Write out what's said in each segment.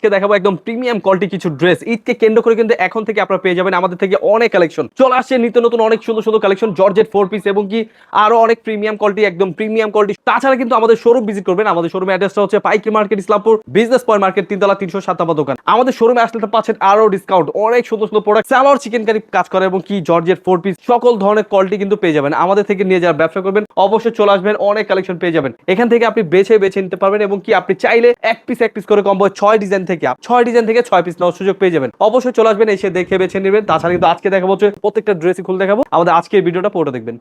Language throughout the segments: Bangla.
আজকে দেখাবো একদম প্রিমিয়াম কোয়ালিটি কিছু ড্রেস। ঈদকে কেন্দ্র করে কিন্তু এখন থেকে আপনারা পেয়ে যাবেন আমাদের থেকে অনেক কালেকশন চলে আসছে, নিত্য নতুন অনেক সুন্দর সুন্দর কালেকশন, জর্জেট 4 পিস এবং কি আরো অনেক প্রিমিয়াম কোয়ালিটি, একদম প্রিমিয়াম কোয়ালিটি। তাছাড়া কিন্তু আমাদের শোরুম ভিজিট করবেন। আমাদের শোরুম অ্যাড্রেসটা হচ্ছে পাইকারি market, Islampur business point market, 3তলা 307 নম্বর দোকান। আমাদের শোরুমে আসলে তো পাচ্ছেন আরো ডিসকাউন্ট, অনেক সুন্দর সুন্দর প্রোডাক্ট, সালোয়ার চিকেন কারি কাজ করে এবং কি জর্জেট 4 পিস সকল ধরনের কোয়ালিটি কিন্তু পেয়ে যাবেন আমাদের থেকে। নিয়ে যারা ব্যবসা করবেন অবশ্যই চলে আসবেন, অনেক কালেকশন পেয়ে যাবেন এখান থেকে। আপনি বেছে বেছে নিতে পারবেন এবং কি আপনি চাইলে এক পিস করে কম্বো 6 ডিজাইন থেকে 6 পিস নেওয়ার সুযোগ পেয়ে যাবেন। অবশ্যই চলে আসবেন, এসে দেখে বেছে নেবেন। তাছাড়া কিন্তু আজকে দেখাবো হচ্ছে প্রত্যেকটা ড্রেসই খুলে দেখাবো। আমাদের আজকের ভিডিওটা পুরোটা দেখবেন।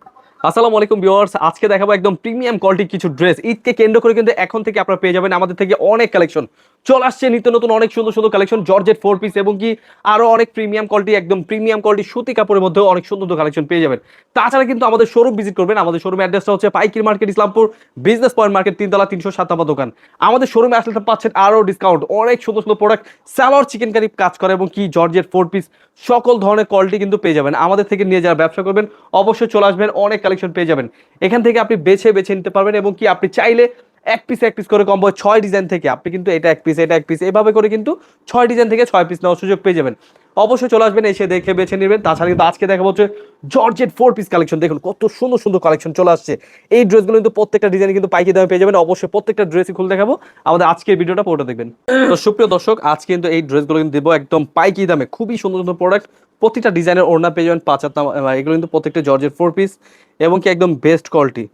আসসালামু আলাইকুম ভিউয়ার্স, আজকে দেখাবো একদম প্রিমিয়াম কোয়ালিটি কিছু ড্রেস। ঈদকে কেন্দ্র করে কিন্তু এখন থেকে আপনারা পেয়ে যাবেন আমাদের থেকে অনেক কালেকশন চলে আসছে, নিত্য নতুন অনেক সুন্দর সুন্দর কালেকশন, জর্জেট 4 পিস এবং কি আরো অনেক প্রিমিয়াম কোয়ালিটি, একদম প্রিমিয়াম কোয়ালিটি সুতি কাপড়ের মধ্যে অনেক সুন্দর সুন্দর কালেকশন পেয়ে যাবেন। তাছাড়া কিন্তু আমাদের শোরুম ভিজিট করবেন। আমাদের শোরুম অ্যাড্রেসটা হচ্ছে পাইকারি market, Islampur business point market, 3তলা 307 নম্বর দোকান। আমাদের শোরুমে আসলে পাচ্ছেন আরো ডিসকাউন্ট, অনেক সুন্দর সুন্দর প্রোডাক্ট, সালোয়ার চিকেন কারি কাজ করে এবং কি জর্জেট 4 পিস সকল ধরনের কোয়ালিটি কিন্তু পেয়ে যাবেন আমাদের থেকে। নিয়ে যারা ব্যবসা করবেন অবশ্যই চলে আসবেন, অনেক কালেকশন পেয়ে যাবেন এখান থেকে। আপনি বেছে বেছে নিতে পারবেন এবং কি আপনি চাইলে এক পিস করে কম্বো 6 ডিজাইন থেকে আপনি কিন্তু এটা এক পিস এভাবে করে কিন্তু 6 ডিজাইন থেকে 6 পিস নেওয়ার সুযোগ পেয়ে যাবেন। অবশ্যই চলে আসবেন, এসে দেখে বেছে নেবেন। তাছাড়া কিন্তু আজকে দেখা হচ্ছে জর্জেট 4 পিস কালেকশন। দেখুন কত সুন্দর সুন্দর কালেকশন চলে আসছে। এই ড্রেসগুলো কিন্তু প্রত্যেকটা ডিজাইন কিন্তু পাইকারি দামে পেয়ে যাবেন। অবশ্যই প্রত্যেকটা ড্রেসই খুলে দেখাবো। আমাদের আজকের ভিডিওটা পুরোটা দেখবেন। তো সুপ্রিয় দর্শক, আজকে কিন্তু এই ড্রেসগুলো কিন্তু দেবো একদম পাইকারি দামে, খুবই সুন্দর সুন্দর প্রোডাক্ট। প্রতিটা ডিজাইনের ওড়না পেয়ে যাবেন 5 হাত। এগুলো কিন্তু প্রত্যেকটা জর্জেট 4 পিস এবং কি একদম বেস্ট কোয়ালিটি।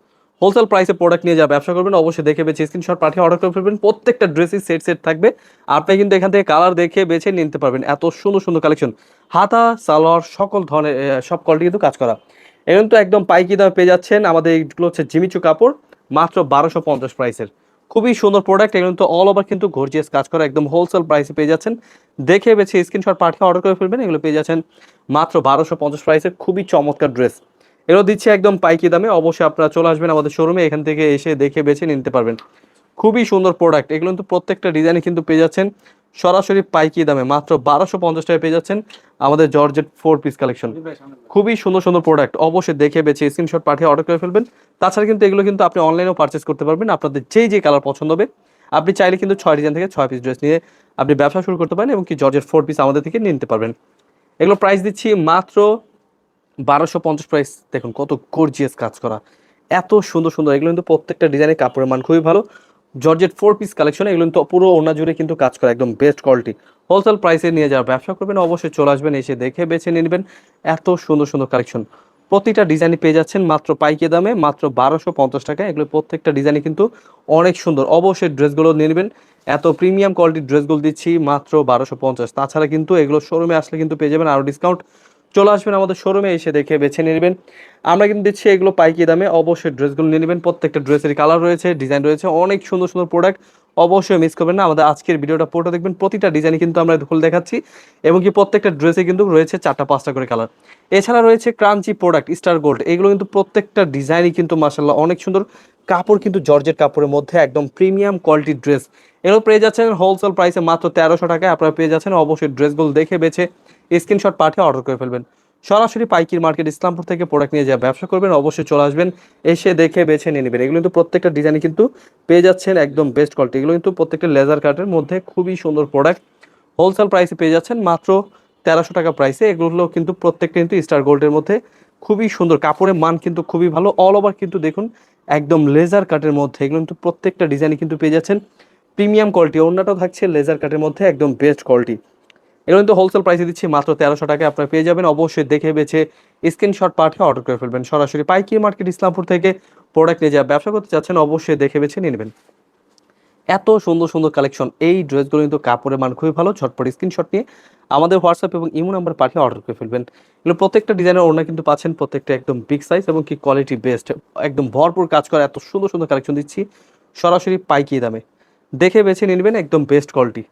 হোলসেল প্রাইসে প্রোডাক্ট নিয়ে যা ব্যবসা করবেন অবশ্যই দেখে বেছে স্ক্রিনশট পাঠিয়ে অর্ডার করে ফেলবেন। প্রত্যেকটা ড্রেসই সেট থাকবে। আপনি কিন্তু এখান থেকে কালার দেখে বেছে নিতে পারবেন। এত সুন্দর সুন্দর কালেকশন, হাতা সালোয়ার সকল ধরনের সব কোয়ালিটি কিন্তু কাজ করা। এখন তো একদম পাইকারি দামে পেয়ে যাচ্ছেন। আমাদের এইগুলো হচ্ছে জিমিচু কাপড়, মাত্র 1250 প্রাইসের। খুবই সুন্দর প্রোডাক্ট। এগুলো তো অল ওভার কিন্তু গর্জিয়াস কাজ করা, একদম হোলসেল প্রাইসে পেয়ে যাচ্ছেন। দেখে বেছে স্ক্রিনশট পাঠিয়ে অর্ডার করে ফেলবেন। এগুলো পেয়ে যাচ্ছেন মাত্র 1250 প্রাইসের, খুবই চমৎকার ড্রেস। এগুলো দিচ্ছে একদম পাইকারি দামে। অবশ্যই আপনারা চলে আসবেন আমাদের শোরুমে, এখান থেকে এসে দেখে বেছে নিতে পারবেন। খুবই সুন্দর প্রোডাক্ট। এগুলো কিন্তু প্রত্যেকটা ডিজাইনে কিন্তু পেয়ে যাচ্ছেন সরাসরি পাইকারি দামে, মাত্র 1250 টাকায় পেয়ে যাচ্ছেন আমাদের জর্জেট 4 পিস কালেকশন। খুবই সুন্দর সুন্দর প্রোডাক্ট। অবশ্যই দেখে বেছে স্ক্রিনশট পাঠিয়ে অর্ডার করে ফেলবেন। তাছাড়া কিন্তু এগুলো কিন্তু আপনি অনলাইনেও পারচেস করতে পারবেন। আপনাদের যে কালার পছন্দ হবে আপনি চাইলে কিন্তু 6 ডিজাইন থেকে 6 পিস ড্রেস নিয়ে আপনি ব্যবসা শুরু করতে পারেন এবং কি জর্জেট 4 পিস আমাদের থেকে নিতে পারবেন। এগুলো প্রাইস দিচ্ছি মাত্র 1250 প্রাইস। দেখুন কত গর্জিয়াস কাজ করা, এত সুন্দর সুন্দর। এগুলো কিন্তু প্রত্যেকটা ডিজাইনের কাপড়ের মান খুবই ভালো। জর্জেট 4 পিস কালেকশন, এগুলো কিন্তু পুরো ওড়না জুড়ে কিন্তু কাজ করা, একদম বেস্ট কোয়ালিটি। হোলসেল প্রাইসে নিয়ে যারা ব্যবসা করবেন অবশ্যই চলে আসবেন, এসে দেখে বেছে নিয়ে নেবেন। এত সুন্দর সুন্দর কালেকশন, প্রতিটা ডিজাইনই পেয়ে যাচ্ছেন মাত্র পাইকারি দামে, মাত্র 1250 টাকা। এগুলো প্রত্যেকটা ডিজাইনই কিন্তু অনেক সুন্দর। অবশ্যই ড্রেসগুলো নিয়ে নেবেন। এত প্রিমিয়াম কোয়ালিটির ড্রেসগুলো দিচ্ছি মাত্র 1250। তাছাড়া কিন্তু এগুলো শোরুমে আসলে কিন্তু পেয়ে যাবেন আরও ডিসকাউন্ট। চলে আসবেন আমাদের শোরুমে, এসে দেখে বেছে নিয়ে নেবেন। আমরা কিন্তু দিচ্ছি এগুলো পাইকারি দামে। অবশ্যই ড্রেসগুলো নিয়ে নেবেন। প্রত্যেকটা ড্রেসের কালার রয়েছে, ডিজাইন রয়েছে, অনেক সুন্দর সুন্দর প্রোডাক্ট। অবশ্যই মিস করবেন না, আমাদের আজকের ভিডিওটা পুরোটা দেখবেন। প্রতিটা ডিজাইনই কিন্তু আমরা খুলে দেখাচ্ছি এবং কি প্রত্যেকটা ড্রেসে কিন্তু রয়েছে 4টা 5টা করে কালার। এছাড়া রয়েছে ক্রাঞ্চি প্রোডাক্ট, স্টার গোল্ড। এগুলো কিন্তু প্রত্যেকটা ডিজাইনই কিন্তু মাশাআল্লাহ অনেক সুন্দর। কাপড় কিন্তু জর্জেট কাপড়ের মধ্যে একদম প্রিমিয়াম কোয়ালিটির ড্রেস। এগুলো পেয়ে যাচ্ছেন হোলসেল প্রাইসে মাত্র 1300 টাকায় আপনারা পেয়ে যাচ্ছেন। অবশ্যই ড্রেসগুলো দেখে বেছে স্ক্রিনশট পাঠিয়ে অর্ডার করে ফেলবেন। সরাসরি পাইকারি মার্কেট ইসলামপুর থেকে প্রোডাক্ট নিয়ে যা ব্যবসা করবেন অবশ্যই চলে আসবেন, এসে দেখে বেছে নিয়ে নেবেন। এগুলো কিন্তু প্রত্যেকটা ডিজাইনে কিন্তু পেয়ে যাচ্ছেন একদম বেস্ট কোয়ালিটি। এগুলো কিন্তু প্রত্যেকটা লেজার কাটের মধ্যে খুবই সুন্দর প্রোডাক্ট। হোলসেল প্রাইসে পেয়ে যাচ্ছেন মাত্র 1300 টাকা প্রাইসে। এগুলো কিন্তু প্রত্যেকটা কিন্তু স্টার গোল্ডের মধ্যে খুবই সুন্দর। কাপড়ের মান কিন্তু খুবই ভালো। অল ওভার কিন্তু দেখুন একদম লেজার কাটের মধ্যে। এগুলো কিন্তু প্রত্যেকটা ডিজাইনে কিন্তু পেয়ে যাচ্ছেন প্রিমিয়াম কোয়ালিটি। ওড়নাটাও থাকছে লেজার কাটের মধ্যে, একদম বেস্ট কোয়ালিটি। এগুলো কিন্তু হোলসেল প্রাইসে দিচ্ছি মাত্র 1300 টাকায় আপনারা পেয়ে যাবেন। অবশ্যই দেখে বেছে স্ক্রিনশট পাঠিয়ে অর্ডার করে ফেলবেন। সরাসরি পাইকারি মার্কেট ইসলামপুর থেকে প্রোডাক্ট নিয়ে যা ব্যবসা করতে চাচ্ছেন অবশ্যই দেখে বেছে নিয়ে নেবেন। এত সুন্দর সুন্দর কালেকশন। এই ড্রেসগুলো কিন্তু কাপড়ের মান খুবই ভালো। ঝটপট স্ক্রিনশট নিয়ে আমাদের হোয়াটসঅ্যাপ এবং ইমো নাম্বার পাঠিয়ে অর্ডার করে ফেলবেন। এগুলো প্রত্যেকটা ডিজাইনের ওড়না কিন্তু পাচ্ছেন, প্রত্যেকটা একদম বিগ সাইজ এবং কি কোয়ালিটি বেস্ট, একদম ভরপুর কাজ করা। এত সুন্দর সুন্দর কালেকশন দিচ্ছি সরাসরি পাইকারি দামে। দেখে বেছে নিয়ে নেবেন, একদম বেস্ট কোয়ালিটি।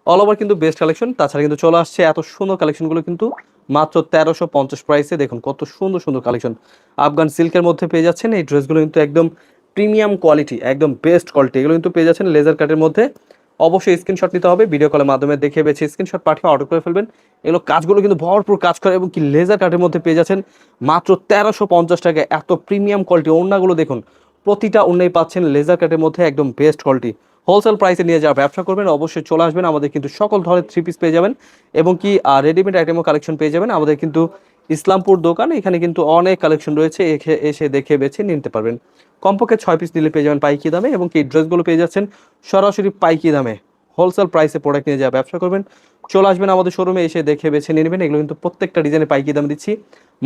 অল ওভার কিন্তু বেস্ট কালেকশন। তাছাড়া কিন্তু চলে আসছে এত সুন্দর কালেকশনগুলো কিন্তু মাত্র 1350 প্রাইসে। দেখুন কত সুন্দর সুন্দর কালেকশন। আফগান সিল্কের মধ্যে পেয়ে যাচ্ছেন এই ড্রেসগুলো কিন্তু একদম প্রিমিয়াম কোয়ালিটি, একদম বেস্ট কোয়ালিটি। এগুলো কিন্তু পেয়ে যাচ্ছেন লেজার কাটের মধ্যে। অবশ্যই স্ক্রিনশট নিতে হবে, ভিডিও কলের মাধ্যমে দেখে বেছে স্ক্রিনশট পাঠিয়ে অর্ডার করে ফেলবেন। এগুলো কাজগুলো কিন্তু ভরপুর কাজ করে এবং কি লেজার কাটের মধ্যে পেয়ে যাচ্ছেন মাত্র 1350 টাকায়। এত প্রিমিয়াম কোয়ালিটি। ওড়নাগুলো দেখুন, প্রতিটা ওড়নাই পাচ্ছেন লেজার কাটের মধ্যে, একদম বেস্ট কোয়ালিটি। হোলসেল প্রাইসে নিয়ে যারা ব্যবসা করবেন অবশ্যই চলে আসবেন, আমাদের কিন্তু সকল ধরনের থ্রি পিস পেয়ে যাবেন এবং কি রেডিমেড আইটেমও কালেকশন পেয়ে যাবেন। আমাদের কিন্তু ইসলামপুর দোকান, এখানে কিন্তু অনেক কালেকশন রয়েছে, এসে দেখে বেছে নিতে পারবেন। কমপক্ষে 6 পিস নিলে পেয়ে যাবেন পাইকি দামে এবং কি ড্রেসগুলো পেয়ে যাচ্ছেন সরাসরি পাইকি দামে। হোলসেল প্রাইসে প্রোডাক্ট নিয়ে যারা ব্যবসা করবেন চলে আসবেন আমাদের শোরুমে, এসে দেখে বেছে নিয়ে নেবেন। এগুলো কিন্তু প্রত্যেকটা ডিজাইনে পাইকি দাম দিচ্ছি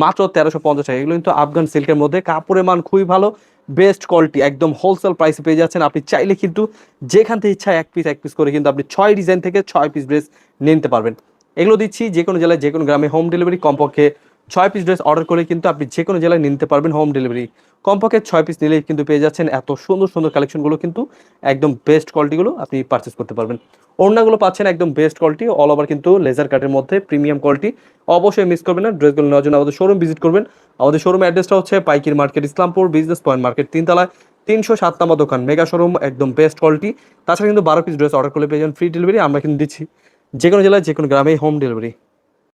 মাত্র 1350 টাকা। এগুলো কিন্তু আফগান সিল্কের মধ্যে, কাপড়ের মান খুবই ভালো, বেস্ট কোয়ালিটি, একদম হোলসেল প্রাইসে পেয়ে যাচ্ছেন। আপনি চাইলে কিন্তু যেখান থেকে ইচ্ছা এক পিস করে কিন্তু আপনি 6 ডিজাইন থেকে 6 পিস ড্রেস নিতে পারবেন। এগুলো দিচ্ছি যে কোনো জেলায় যে কোনো গ্রামে হোম ডেলিভারি। কমপক্ষে 6 পিস ড্রেস অর্ডার করে কিন্তু আপনি যে কোনো জেলায় নিতে পারবেন হোম ডেলিভারি। কমপক্ষে 6 পিস নিলেই কিন্তু পেয়ে যাচ্ছেন এত সুন্দর সুন্দর কালেকশনগুলো, কিন্তু একদম বেস্ট কোয়ালিটিগুলো আপনি পারচেস করতে পারবেন। ওড়নাগুলো পাচ্ছেন একদম বেস্ট কোয়ালিটি, অল ওভার কিন্তু লেজার কাটের মধ্যে প্রিমিয়াম কোয়ালিটি। অবশ্যই মিস করবেন না, ড্রেসগুলো নেওয়ার জন্য আমাদের শোরুম ভিজিট করবেন। আমাদের শোরুম অ্যাড্রেসটা হচ্ছে পাইকির market, Islampur business point market, 3 তলায় 307 নম্বর দোকান, মেগা শোরুম, একদম বেস্ট কোয়ালিটি। তাছাড়া কিন্তু 12 পিস ড্রেস অর্ডার করলে পেয়ে যাবেন ফ্রি ডেলিভারি। আমরা কিন্তু দিচ্ছি যে কোনো জেলায় যে কোনো গ্রামে হোম ডেলিভারি।